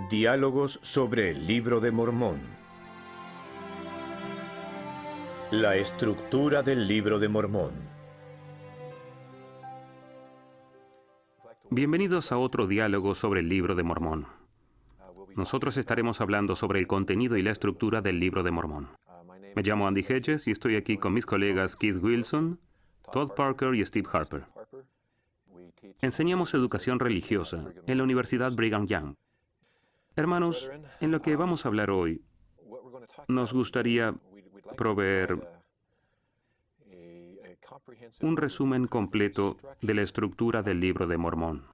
Diálogos sobre el Libro de Mormón. La estructura del Libro de Mormón. Bienvenidos a otro diálogo sobre el Libro de Mormón. Nosotros estaremos hablando sobre el contenido y la estructura del Libro de Mormón. Me llamo Andy Hedges y estoy aquí con mis colegas Keith Wilson, Todd Parker y Steve Harper. Enseñamos educación religiosa en la Universidad Brigham Young. Hermanos, en lo que vamos a hablar hoy, nos gustaría proveer un resumen completo de la estructura del Libro de Mormón.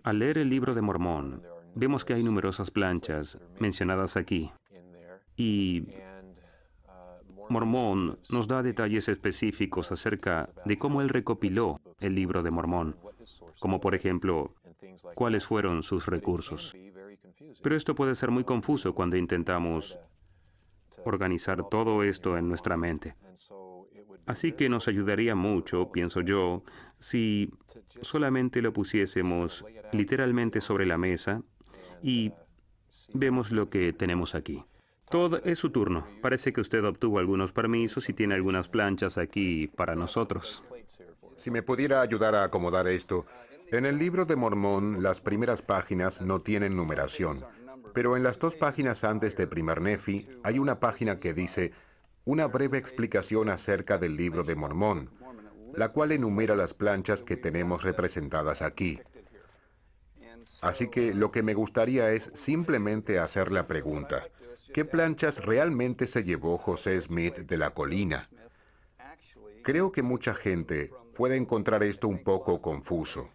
Al leer el Libro de Mormón, vemos que hay numerosas planchas mencionadas aquí. Y Mormón nos da detalles específicos acerca de cómo él recopiló el Libro de Mormón, como por ejemplo, cuáles fueron sus recursos. Pero esto puede ser muy confuso cuando intentamos organizar todo esto en nuestra mente. Así que nos ayudaría mucho, pienso yo, si solamente lo pusiésemos literalmente sobre la mesa y vemos lo que tenemos aquí. Todd, es su turno. Parece que usted obtuvo algunos permisos y tiene algunas planchas aquí para nosotros. Si me pudiera ayudar a acomodar esto. En el Libro de Mormón, las primeras páginas no tienen numeración, pero en las 2 páginas antes de Primer Nefi hay una página que dice una breve explicación acerca del Libro de Mormón, la cual enumera las planchas que tenemos representadas aquí. Así que lo que me gustaría es simplemente hacer la pregunta: ¿qué planchas realmente se llevó José Smith de la colina? Creo que mucha gente puede encontrar esto un poco confuso.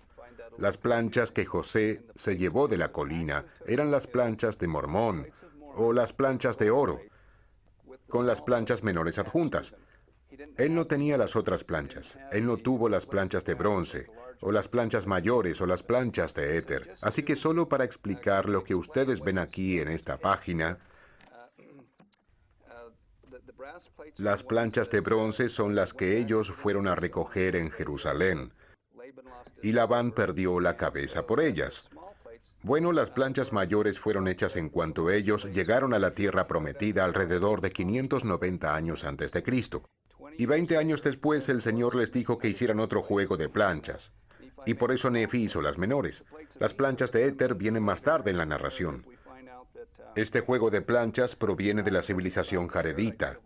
Las planchas que José se llevó de la colina eran las planchas de Mormón o las planchas de oro, con las planchas menores adjuntas. Él no tenía las otras planchas. Él no tuvo las planchas de bronce, o las planchas mayores, o las planchas de éter. Así que solo para explicar lo que ustedes ven aquí en esta página, las planchas de bronce son las que ellos fueron a recoger en Jerusalén, y Labán perdió la cabeza por ellas. Bueno, las planchas mayores fueron hechas en cuanto ellos llegaron a la tierra prometida alrededor de 590 años antes de Cristo. Y 20 años después el Señor les dijo que hicieran otro juego de planchas. Y por eso Nefi hizo las menores. Las planchas de éter vienen más tarde en la narración. Este juego de planchas proviene de la civilización jaredita,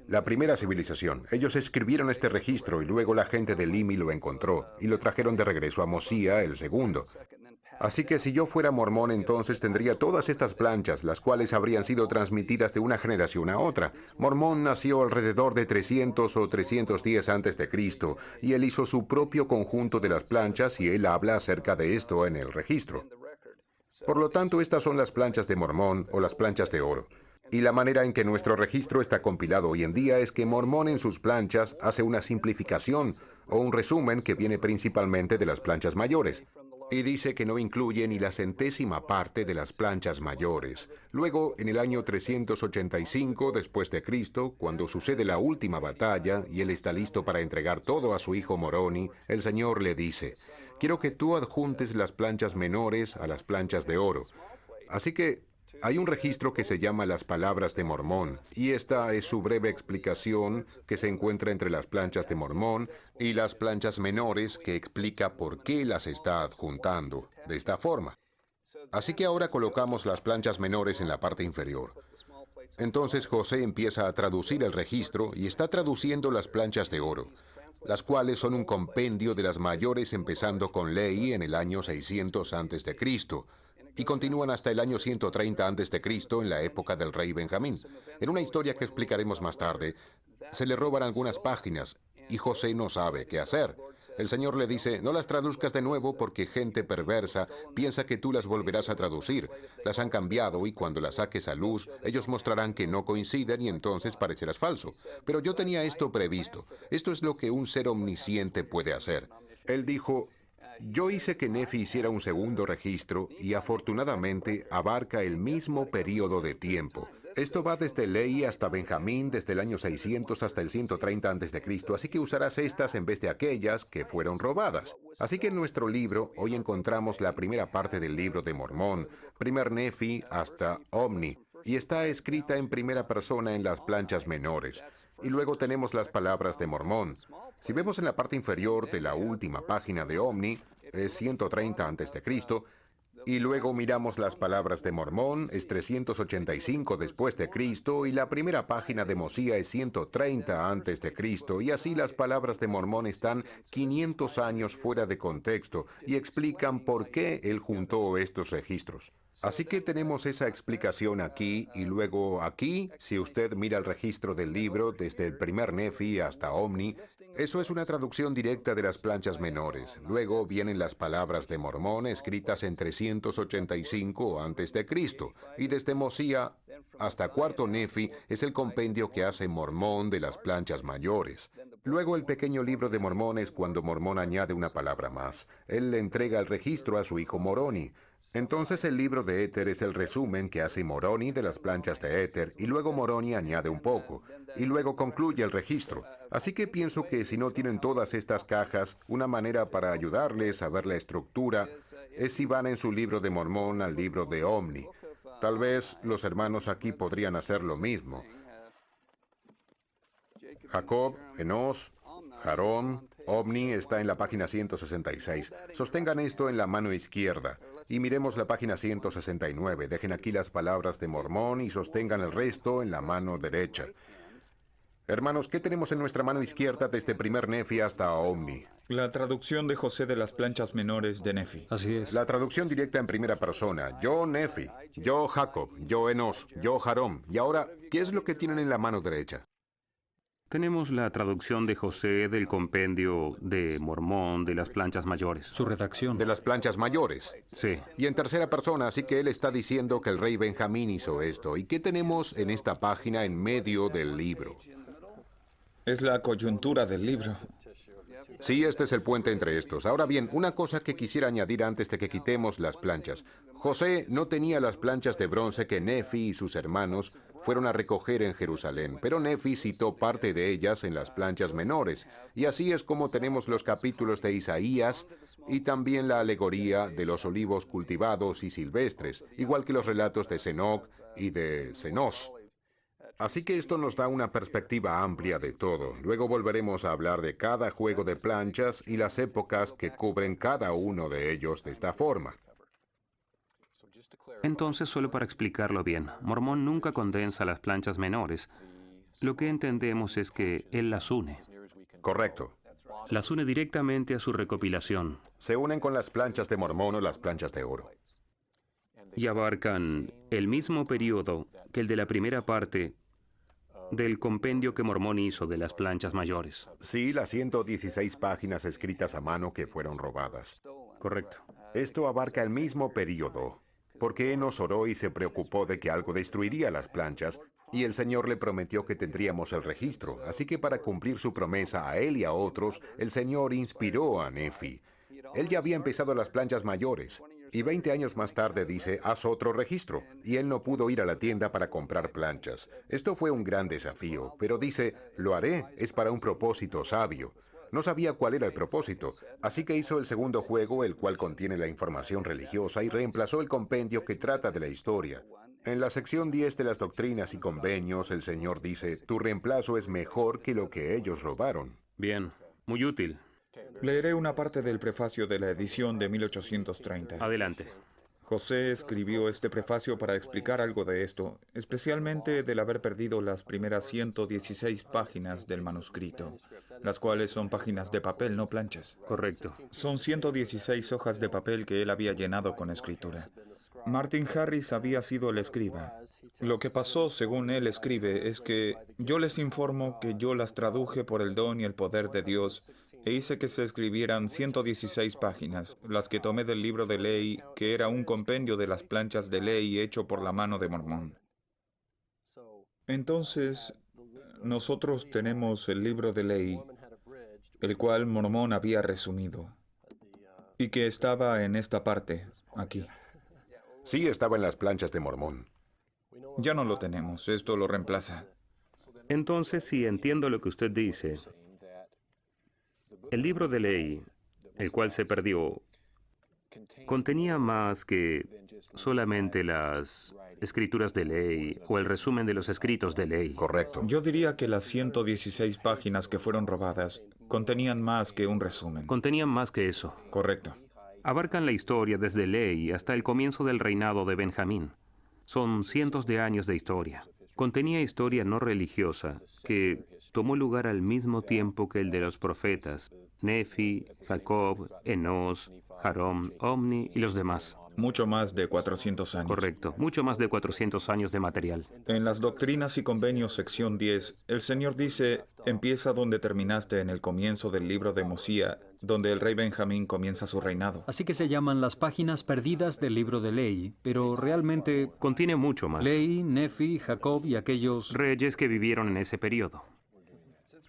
la primera civilización. Ellos escribieron este registro y luego la gente de Limi lo encontró y lo trajeron de regreso a Mosía, el segundo. Así que si yo fuera mormón, entonces tendría todas estas planchas, las cuales habrían sido transmitidas de una generación a otra. Mormón nació alrededor de 300 o 310 antes de Cristo, y él hizo su propio conjunto de las planchas y él habla acerca de esto en el registro. Por lo tanto, estas son las planchas de Mormón o las planchas de oro. Y la manera en que nuestro registro está compilado hoy en día es que Mormón en sus planchas hace una simplificación o un resumen que viene principalmente de las planchas mayores. Y dice que no incluye ni la centésima parte de las planchas mayores. Luego, en el año 385 después de Cristo, cuando sucede la última batalla y él está listo para entregar todo a su hijo Moroni, el Señor le dice: quiero que tú adjuntes las planchas menores a las planchas de oro. Así que hay un registro que se llama Las Palabras de Mormón, y esta es su breve explicación que se encuentra entre las planchas de Mormón y las planchas menores, que explica por qué las está adjuntando de esta forma. Así que ahora colocamos las planchas menores en la parte inferior. Entonces José empieza a traducir el registro y está traduciendo las planchas de oro, las cuales son un compendio de las mayores empezando con Lehi en el año 600 a.C., y continúan hasta el año 130 a.C. en la época del rey Benjamín. En una historia que explicaremos más tarde, se le roban algunas páginas y José no sabe qué hacer. El Señor le dice: no las traduzcas de nuevo porque gente perversa piensa que tú las volverás a traducir. Las han cambiado y cuando las saques a luz, ellos mostrarán que no coinciden y entonces parecerás falso. Pero yo tenía esto previsto. Esto es lo que un ser omnisciente puede hacer. Él dijo: yo hice que Nefi hiciera un segundo registro y afortunadamente abarca el mismo período de tiempo. Esto va desde Ley hasta Benjamín, desde el año 600 hasta el 130 a.C., así que usarás estas en vez de aquellas que fueron robadas. Así que en nuestro libro hoy encontramos la primera parte del libro de Mormón, primer Nefi hasta Omni, y está escrita en primera persona en las planchas menores. Y luego tenemos las palabras de Mormón. Si vemos en la parte inferior de la última página de Omni, es 130 a.C., y luego miramos las palabras de Mormón, es 385 después de Cristo, y la primera página de Mosía es 130 antes de Cristo, y así las palabras de Mormón están 500 años fuera de contexto y explican por qué él juntó estos registros. Así que tenemos esa explicación aquí, y luego aquí, si usted mira el registro del libro, desde el primer Nefi hasta Omni, eso es una traducción directa de las planchas menores. Luego vienen las palabras de Mormón escritas en 385 a.C., y desde Mosía hasta cuarto Nefi es el compendio que hace Mormón de las planchas mayores. Luego el pequeño libro de Mormón es cuando Mormón añade una palabra más. Él le entrega el registro a su hijo Moroni. Entonces el libro de Éter es el resumen que hace Moroni de las planchas de Éter, y luego Moroni añade un poco, y luego concluye el registro. Así que pienso que si no tienen todas estas cajas, una manera para ayudarles a ver la estructura es si van en su libro de Mormón al libro de Omni. Tal vez los hermanos aquí podrían hacer lo mismo. Jacob, Enos, Jarón, Omni está en la página 166. Sostengan esto en la mano izquierda. Y miremos la página 169. Dejen aquí las palabras de Mormón y sostengan el resto en la mano derecha. Hermanos, ¿qué tenemos en nuestra mano izquierda desde primer Nefi hasta Omni? La traducción de José de las planchas menores de Nefi. Así es. La traducción directa en primera persona. Yo Nefi, yo Jacob, yo Enos, yo Jarón. Y ahora, ¿qué es lo que tienen en la mano derecha? Tenemos la traducción de José del compendio de Mormón de las planchas mayores. Su redacción. De las planchas mayores. Sí. Y en tercera persona, así que él está diciendo que el rey Benjamín hizo esto. ¿Y qué tenemos en esta página en medio del libro? Es la coyuntura del libro. Sí, este es el puente entre estos. Ahora bien, una cosa que quisiera añadir antes de que quitemos las planchas. José no tenía las planchas de bronce que Nefi y sus hermanos fueron a recoger en Jerusalén, pero Nefi citó parte de ellas en las planchas menores, y así es como tenemos los capítulos de Isaías y también la alegoría de los olivos cultivados y silvestres, igual que los relatos de Senoc y de Senos. Así que esto nos da una perspectiva amplia de todo. Luego volveremos a hablar de cada juego de planchas y las épocas que cubren cada uno de ellos de esta forma. Entonces, solo para explicarlo bien, Mormón nunca condensa las planchas menores. Lo que entendemos es que él las une. Correcto. Las une directamente a su recopilación Se unen con las planchas de Mormón o las planchas de oro. y abarcan el mismo periodo que el de la primera parte del compendio que Mormón hizo de las planchas mayores. Sí, las 116 páginas escritas a mano que fueron robadas. Correcto. Esto abarca el mismo periodo, porque Enos oró y se preocupó de que algo destruiría las planchas, y el Señor le prometió que tendríamos el registro. Así que para cumplir su promesa a él y a otros, el Señor inspiró a Nefi. Él ya había empezado las planchas mayores, y 20 años más tarde dice, haz otro registro, y él no pudo ir a la tienda para comprar planchas. Esto fue un gran desafío, pero dice, lo haré, es para un propósito sabio. No sabía cuál era el propósito, así que hizo el segundo juego, el cual contiene la información religiosa, y reemplazó el compendio que trata de la historia. En la sección 10 de las doctrinas y convenios, el Señor dice, tu reemplazo es mejor que lo que ellos robaron. Bien, muy útil. Leeré una parte del prefacio de la edición de 1830. Adelante. José escribió este prefacio para explicar algo de esto, especialmente del haber perdido las primeras 116 páginas del manuscrito, las cuales son páginas de papel, no planchas. Correcto. Son 116 hojas de papel que él había llenado con escritura. Martin Harris había sido el escriba. Lo que pasó, según él escribe, es que yo les informo que yo las traduje por el don y el poder de Dios e hice que se escribieran 116 páginas, las que tomé del libro de ley, que era un compendio de las planchas de ley hecho por la mano de Mormón. Entonces, nosotros tenemos el libro de ley, el cual Mormón había resumido, y que estaba en esta parte, aquí. Sí, estaba en las planchas de Mormón. Ya no lo tenemos, esto lo reemplaza. Entonces, si entiendo lo que usted dice, el libro de ley, el cual se perdió, contenía más que solamente las escrituras de ley o el resumen de los escritos de ley. Correcto. Yo diría que las 116 páginas que fueron robadas contenían más que un resumen. Contenían más que eso. Correcto. Abarcan la historia desde ley hasta el comienzo del reinado de Benjamín. Son cientos de años de historia. Contenía historia no religiosa que tomó lugar al mismo tiempo que el de los profetas, Nefi, Jacob, Enós, Jarón, Omni y los demás. Mucho más de 400 años. Correcto, mucho más de 400 años de material. En las Doctrinas y Convenios, sección 10, el Señor dice, empieza donde terminaste en el comienzo del libro de Mosía, donde el rey Benjamín comienza su reinado. Así que se llaman las páginas perdidas del libro de ley, pero realmente Contiene mucho más. Ley, Nefi, Jacob y aquellos... Reyes que vivieron en ese periodo.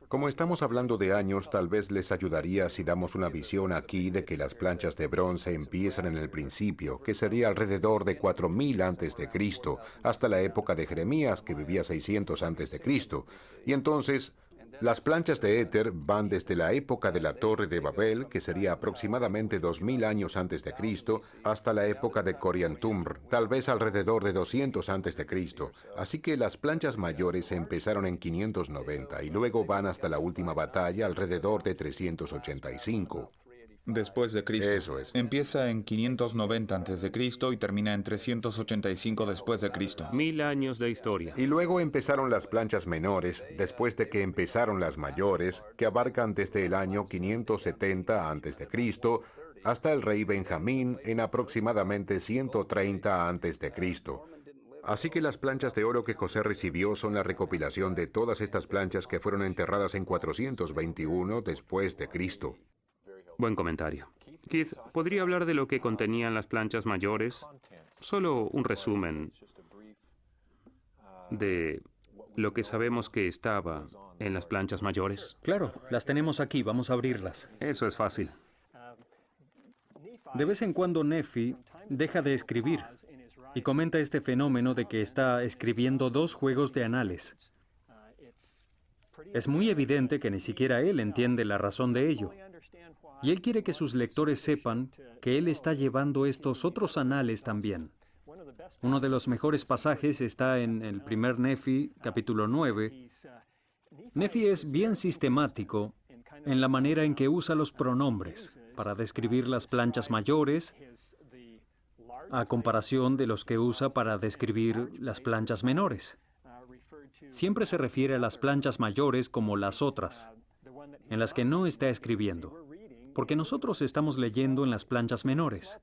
Como estamos hablando de años, tal vez les ayudaría si damos una visión aquí de que las planchas de bronce empiezan en el principio, que sería alrededor de 4000 antes de Cristo, hasta la época de Jeremías, que vivía 600 antes de Cristo. Y entonces, las planchas de éter van desde la época de la Torre de Babel, que sería aproximadamente 2000 años antes de Cristo, hasta la época de Coriantumr, tal vez alrededor de 200 antes de Cristo. Así que las planchas mayores empezaron en 590 y luego van hasta la última batalla alrededor de 385. Después de Cristo. Eso es. Empieza en 590 antes de Cristo y termina en 385 después de Cristo. 1000 años de historia. Y luego empezaron las planchas menores, después de que empezaron las mayores, que abarcan desde el año 570 a.C. hasta el rey Benjamín en aproximadamente 130 a.C. Así que las planchas de oro que José recibió son la recopilación de todas estas planchas que fueron enterradas en 421 después de Cristo. Buen comentario. Keith, ¿podría hablar de lo que contenían las planchas mayores? Solo un resumen de lo que sabemos que estaba en las planchas mayores. Claro, las tenemos aquí, vamos a abrirlas. Eso es fácil. De vez en cuando Nefi deja de escribir y comenta este fenómeno de que está escribiendo 2 juegos de anales. Es muy evidente que ni siquiera él entiende la razón de ello. Y él quiere que sus lectores sepan que él está llevando estos otros anales también. Uno de los mejores pasajes está en el primer Nefi, capítulo 9. Nefi es bien sistemático en la manera en que usa los pronombres para describir las planchas mayores, a comparación de los que usa para describir las planchas menores. Siempre se refiere a las planchas mayores como las otras, en las que no está escribiendo, porque nosotros estamos leyendo en las planchas menores.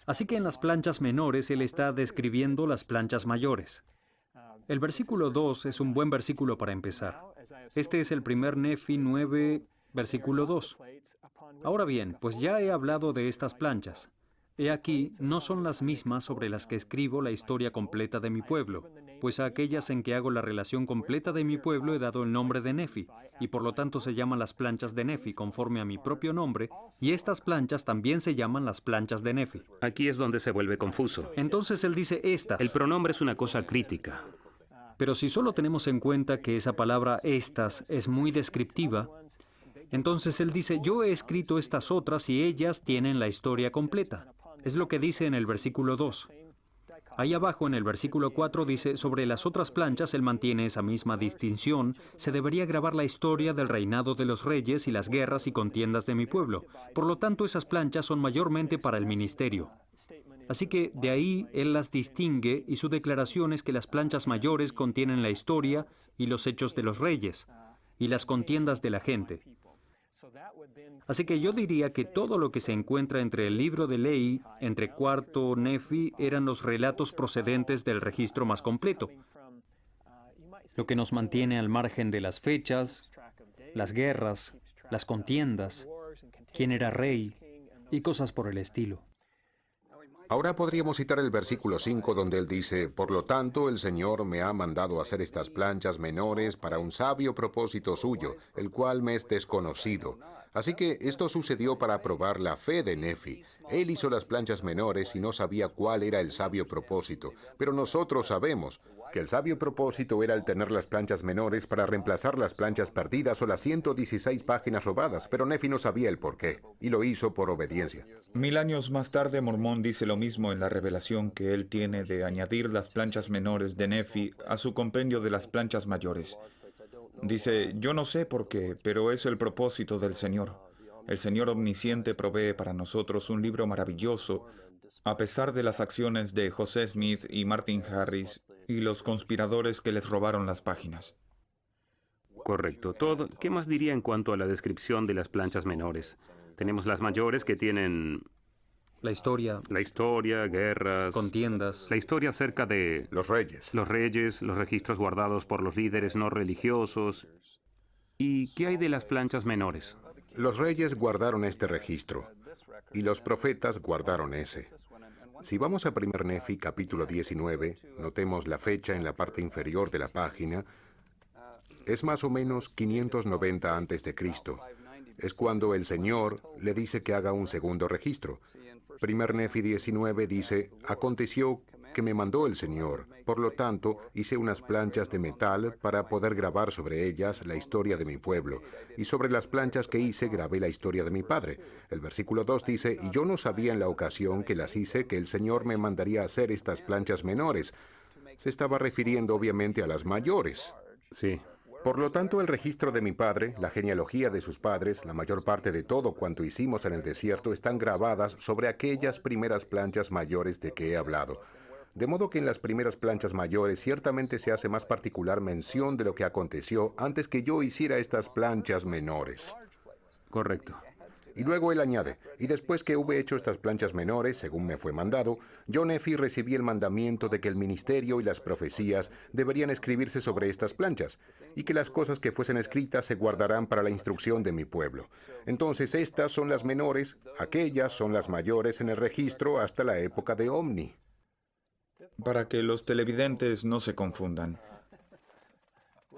Así que en las planchas menores él está describiendo las planchas mayores. El versículo 2 es un buen versículo para empezar. Este es el primer Nefi 9, versículo 2. Ahora bien, pues ya he hablado de estas planchas. He aquí, no son las mismas sobre las que escribo la historia completa de mi pueblo, pues a aquellas en que hago la relación completa de mi pueblo he dado el nombre de Nefi, y por lo tanto se llaman las planchas de Nefi conforme a mi propio nombre, y estas planchas también se llaman las planchas de Nefi. Aquí es donde se vuelve confuso. Entonces él dice estas. El pronombre es una cosa crítica. Pero si solo tenemos en cuenta que esa palabra estas es muy descriptiva, entonces él dice, yo he escrito estas otras y ellas tienen la historia completa. Es lo que dice en el versículo 2. Ahí abajo en el versículo 4 dice, sobre las otras planchas él mantiene esa misma distinción, se debería grabar la historia del reinado de los reyes y las guerras y contiendas de mi pueblo. Por lo tanto, esas planchas son mayormente para el ministerio. Así que de ahí él las distingue y su declaración es que las planchas mayores contienen la historia y los hechos de los reyes y las contiendas de la gente. Así que yo diría que todo lo que se encuentra entre el libro de ley, entre cuarto Nefi, eran los relatos procedentes del registro más completo, lo que nos mantiene al margen de las fechas, las guerras, las contiendas, quién era rey y cosas por el estilo. Ahora podríamos citar el versículo 5 donde él dice, por lo tanto el Señor me ha mandado hacer estas planchas menores para un sabio propósito suyo, el cual me es desconocido. Así que esto sucedió para probar la fe de Nefi. Él hizo las planchas menores y no sabía cuál era el sabio propósito, pero nosotros sabemos que el sabio propósito era el tener las planchas menores para reemplazar las planchas perdidas o las 116 páginas robadas, pero Nefi no sabía el porqué, y lo hizo por obediencia. 1000 años más tarde, Mormón dice lo mismo en la revelación que él tiene de añadir las planchas menores de Nefi a su compendio de las planchas mayores. Dice, yo no sé por qué, pero es el propósito del Señor. El Señor omnisciente provee para nosotros un libro maravilloso, a pesar de las acciones de José Smith y Martin Harris y los conspiradores que les robaron las páginas. Correcto. ¿Qué más diría en cuanto a la descripción de las planchas menores? Tenemos las mayores que tienen La historia, la historia, guerras, contiendas. la historia acerca de Los reyes. los reyes, los registros guardados por los líderes no religiosos. ¿Y qué hay de las planchas menores? Los reyes guardaron este registro, y los profetas guardaron ese. Si vamos a 1 Nefi, capítulo 19, notemos la fecha en la parte inferior de la página. Es más o menos 590 a.C. Es cuando el Señor le dice que haga un segundo registro. 1 Nefi 19 dice, aconteció que me mandó el Señor. Por lo tanto, hice unas planchas de metal para poder grabar sobre ellas la historia de mi pueblo. Y sobre las planchas que hice grabé la historia de mi padre. El versículo 2 dice, y yo no sabía en la ocasión que las hice que el Señor me mandaría hacer estas planchas menores. Se estaba refiriendo obviamente a las mayores. Sí. Por lo tanto, el registro de mi padre, la genealogía de sus padres, la mayor parte de todo cuanto hicimos en el desierto están grabadas sobre aquellas primeras planchas mayores de que he hablado. De modo que en las primeras planchas mayores ciertamente se hace más particular mención de lo que aconteció antes que yo hiciera estas planchas menores. Correcto. Y luego él añade, y después que hube hecho estas planchas menores, según me fue mandado, yo, Nefi, recibí el mandamiento de que el ministerio y las profecías deberían escribirse sobre estas planchas, y que las cosas que fuesen escritas se guardarán para la instrucción de mi pueblo. Entonces estas son las menores, aquellas son las mayores en el registro hasta la época de Omni. Para que los televidentes no se confundan,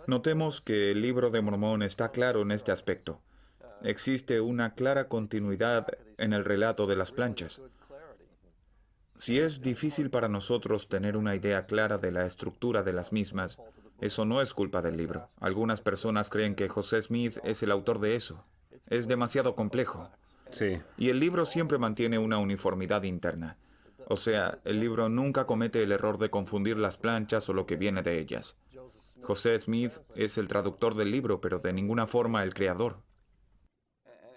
notemos que el Libro de Mormón está claro en este aspecto. Existe una clara continuidad en el relato de las planchas. Si es difícil para nosotros tener una idea clara de la estructura de las mismas, eso no es culpa del libro. Algunas personas creen que José Smith es el autor de eso. Es demasiado complejo. Sí. Y el libro siempre mantiene una uniformidad interna. O sea, el libro nunca comete el error de confundir las planchas o lo que viene de ellas. José Smith es el traductor del libro, pero de ninguna forma el creador.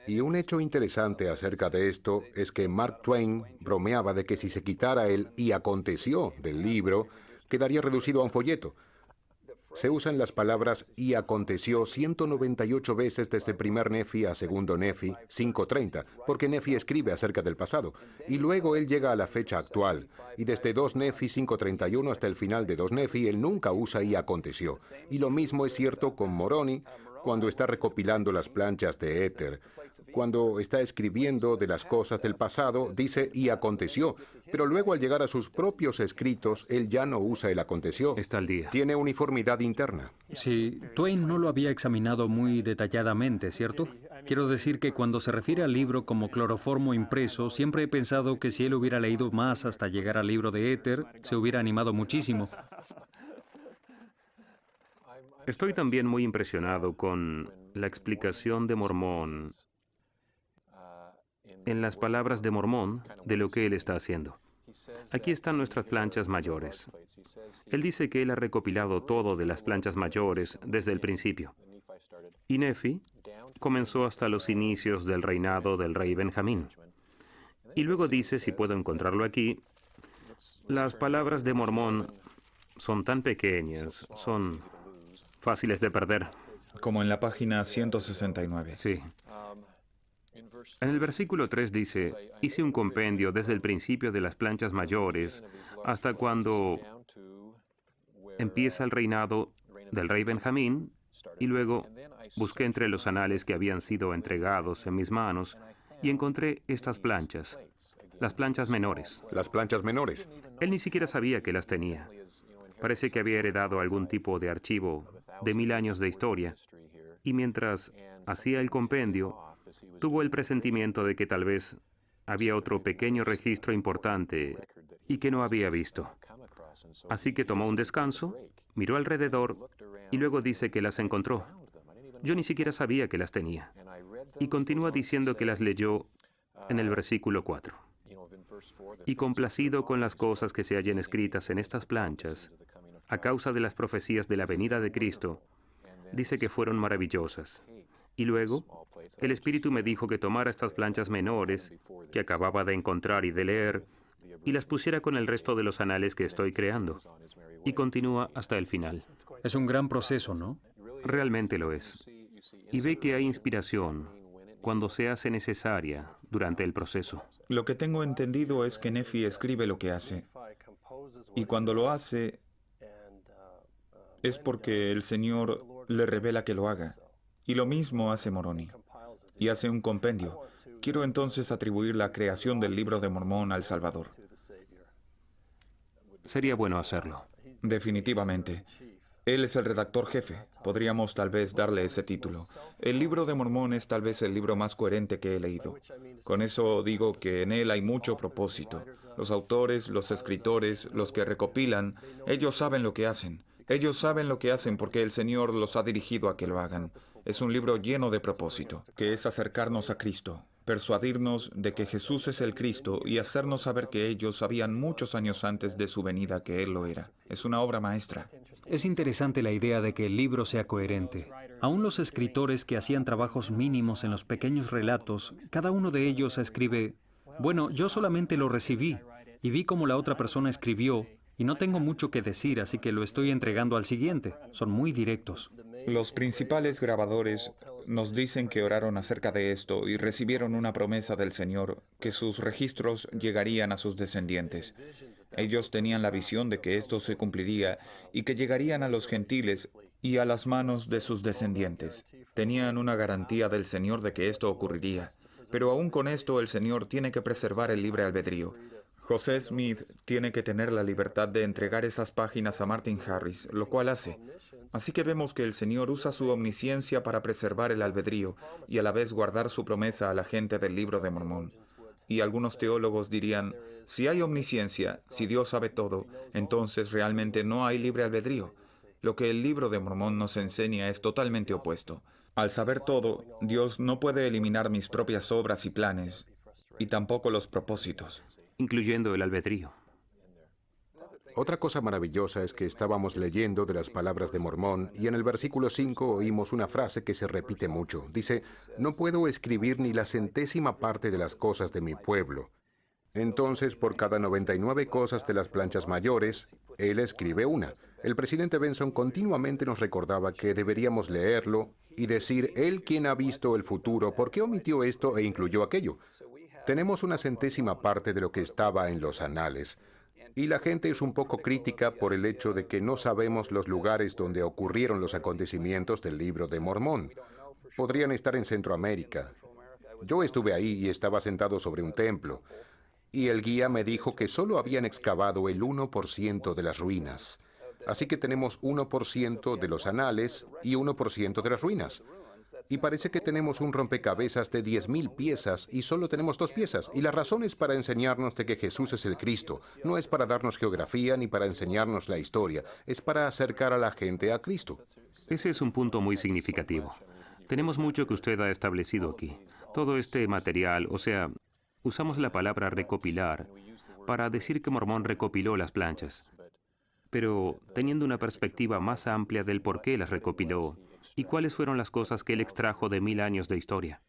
Y un hecho interesante acerca de esto es que Mark Twain bromeaba de que si se quitara el "y aconteció" del libro, quedaría reducido a un folleto. Se usan las palabras "y aconteció" 198 veces desde 1 Nefi a 2 Nefi 5:30, porque Nefi escribe acerca del pasado. Y luego él llega a la fecha actual, y desde 2 Nefi 5:31 hasta el final de 2 Nefi, él nunca usa "y aconteció". Y lo mismo es cierto con Moroni, cuando está recopilando las planchas de Éter. Cuando está escribiendo de las cosas del pasado, dice "y aconteció", pero luego al llegar a sus propios escritos, él ya no usa el "aconteció". Está al día. Tiene uniformidad interna. Sí, Twain no lo había examinado muy detalladamente, ¿cierto? Quiero decir que cuando se refiere al libro como cloroformo impreso, siempre he pensado que si él hubiera leído más hasta llegar al libro de Éter, se hubiera animado muchísimo. Estoy también muy impresionado con la explicación de Mormón en las palabras de Mormón de lo que él está haciendo. Aquí están nuestras planchas mayores. Él dice que él ha recopilado todo de las planchas mayores desde el principio. Y Nefi comenzó hasta los inicios del reinado del rey Benjamín. Y luego dice, si puedo encontrarlo aquí, las palabras de Mormón son tan pequeñas, son fáciles de perder. Como en la página 169. Sí. En el versículo 3 dice, hice un compendio desde el principio de las planchas mayores hasta cuando empieza el reinado del rey Benjamín, y luego busqué entre los anales que habían sido entregados en mis manos y encontré estas planchas, las planchas menores. Las planchas menores. Él ni siquiera sabía que las tenía. Parece que había heredado algún tipo de archivo de 1000 años de historia, y mientras hacía el compendio, tuvo el presentimiento de que tal vez había otro pequeño registro importante y que no había visto. Así que tomó un descanso, miró alrededor y luego dice que las encontró. Yo ni siquiera sabía que las tenía. Y continúa diciendo que las leyó en el versículo 4. Y complacido con las cosas que se hallen escritas en estas planchas, a causa de las profecías de la venida de Cristo, dice que fueron maravillosas. Y luego, el Espíritu me dijo que tomara estas planchas menores que acababa de encontrar y de leer, y las pusiera con el resto de los anales que estoy creando. Y continúa hasta el final. Es un gran proceso, ¿no? Realmente lo es. Y ve que hay inspiración cuando se hace necesaria durante el proceso. Lo que tengo entendido es que Nephi escribe lo que hace. Y cuando lo hace, es porque el Señor le revela que lo haga. Y lo mismo hace Moroni. Y hace un compendio. Quiero entonces atribuir la creación del Libro de Mormón al Salvador. Sería bueno hacerlo. Definitivamente. Él es el redactor jefe. Podríamos tal vez darle ese título. El Libro de Mormón es tal vez el libro más coherente que he leído. Con eso digo que en él hay mucho propósito. Los autores, los escritores, los que recopilan, ellos saben lo que hacen. Ellos saben lo que hacen porque el Señor los ha dirigido a que lo hagan. Es un libro lleno de propósito, que es acercarnos a Cristo, persuadirnos de que Jesús es el Cristo y hacernos saber que ellos sabían muchos años antes de su venida que Él lo era. Es una obra maestra. Es interesante la idea de que el libro sea coherente. Aún los escritores que hacían trabajos mínimos en los pequeños relatos, cada uno de ellos escribe, bueno, yo solamente lo recibí y vi cómo la otra persona escribió y no tengo mucho que decir, así que lo estoy entregando al siguiente. Son muy directos. Los principales grabadores nos dicen que oraron acerca de esto y recibieron una promesa del Señor, que sus registros llegarían a sus descendientes. Ellos tenían la visión de que esto se cumpliría y que llegarían a los gentiles y a las manos de sus descendientes. Tenían una garantía del Señor de que esto ocurriría. Pero aún con esto el Señor tiene que preservar el libre albedrío. José Smith tiene que tener la libertad de entregar esas páginas a Martin Harris, lo cual hace. Así que vemos que el Señor usa su omnisciencia para preservar el albedrío y a la vez guardar su promesa a la gente del Libro de Mormón. Y algunos teólogos dirían, si hay omnisciencia, si Dios sabe todo, entonces realmente no hay libre albedrío. Lo que el Libro de Mormón nos enseña es totalmente opuesto. Al saber todo, Dios no puede eliminar mis propias obras y planes, y tampoco los propósitos, incluyendo el albedrío. Otra cosa maravillosa es que estábamos leyendo de las palabras de Mormón y en el versículo 5 oímos una frase que se repite mucho. Dice, no puedo escribir ni la centésima parte de las cosas de mi pueblo. Entonces, por cada 99 cosas de las planchas mayores, él escribe una. El presidente Benson continuamente nos recordaba que deberíamos leerlo y decir, él quien ha visto el futuro, ¿por qué omitió esto e incluyó aquello? Tenemos una centésima parte de lo que estaba en los anales. Y la gente es un poco crítica por el hecho de que no sabemos los lugares donde ocurrieron los acontecimientos del Libro de Mormón. Podrían estar en Centroamérica. Yo estuve ahí y estaba sentado sobre un templo. Y el guía me dijo que solo habían excavado el 1% de las ruinas. Así que tenemos 1% de los anales y 1% de las ruinas. Y parece que tenemos un rompecabezas de 10,000 piezas y solo tenemos 2 piezas. Y la razón es para enseñarnos de que Jesús es el Cristo. No es para darnos geografía ni para enseñarnos la historia. Es para acercar a la gente a Cristo. Ese es un punto muy significativo. Tenemos mucho que usted ha establecido aquí. Todo este material, o sea, usamos la palabra recopilar para decir que Mormón recopiló las planchas. Pero teniendo una perspectiva más amplia del por qué las recopiló y cuáles fueron las cosas que él extrajo de 1000 años de historia.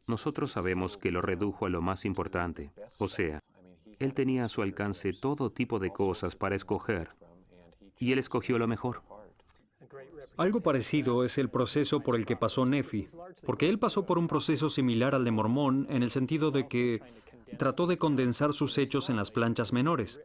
Nosotros sabemos que lo redujo a lo más importante, o sea, él tenía a su alcance todo tipo de cosas para escoger, y él escogió lo mejor. Algo parecido es el proceso por el que pasó Nephi, porque él pasó por un proceso similar al de Mormón en el sentido de que trató de condensar sus hechos en las planchas menores,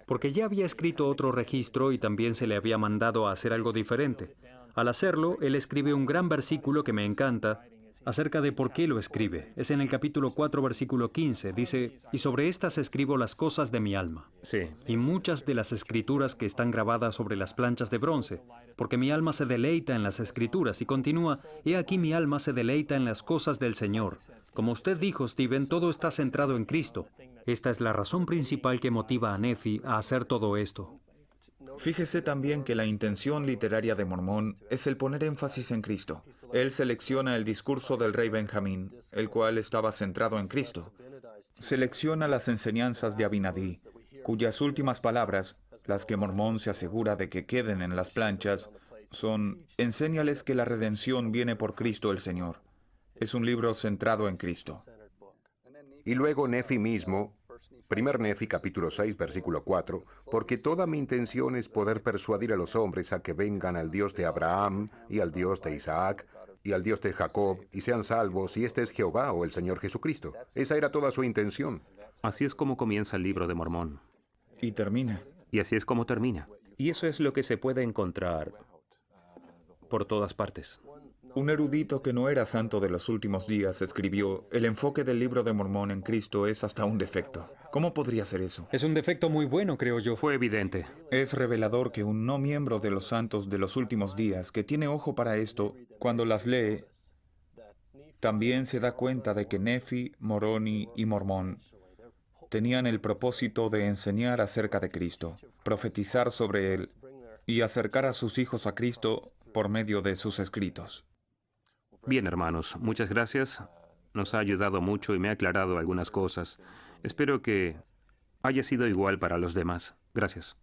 porque ya había escrito otro registro y también se le había mandado a hacer algo diferente. Al hacerlo, él escribe un gran versículo que me encanta, acerca de por qué lo escribe. Es en el capítulo 4, versículo 15. Dice, y sobre estas escribo las cosas de mi alma. Sí. Y muchas de las escrituras que están grabadas sobre las planchas de bronce, porque mi alma se deleita en las escrituras. Y continúa, he aquí mi alma se deleita en las cosas del Señor. Como usted dijo, Stephen, todo está centrado en Cristo. Esta es la razón principal que motiva a Nephi a hacer todo esto. Fíjese también que la intención literaria de Mormón es el poner énfasis en Cristo. Él selecciona el discurso del rey Benjamín, el cual estaba centrado en Cristo. Selecciona las enseñanzas de Abinadí, cuyas últimas palabras, las que Mormón se asegura de que queden en las planchas, son: enséñales que la redención viene por Cristo el Señor. Es un libro centrado en Cristo. Y luego Nephi mismo, 1 Nephi capítulo 6, versículo 4, porque toda mi intención es poder persuadir a los hombres a que vengan al Dios de Abraham y al Dios de Isaac y al Dios de Jacob y sean salvos, y este es Jehová o el Señor Jesucristo. Esa era toda su intención. Así es como comienza el libro de Mormón. Y termina. Y así es como termina. Y eso es lo que se puede encontrar por todas partes. Un erudito que no era santo de los últimos días escribió: el enfoque del libro de Mormón en Cristo es hasta un defecto. ¿Cómo podría ser eso? Es un defecto muy bueno, creo yo. Fue evidente. Es revelador que un no miembro de los santos de los últimos días, que tiene ojo para esto, cuando las lee, también se da cuenta de que Nephi, Moroni y Mormón tenían el propósito de enseñar acerca de Cristo, profetizar sobre Él y acercar a sus hijos a Cristo por medio de sus escritos. Bien, hermanos, muchas gracias. Nos ha ayudado mucho y me ha aclarado algunas cosas. Espero que haya sido igual para los demás. Gracias.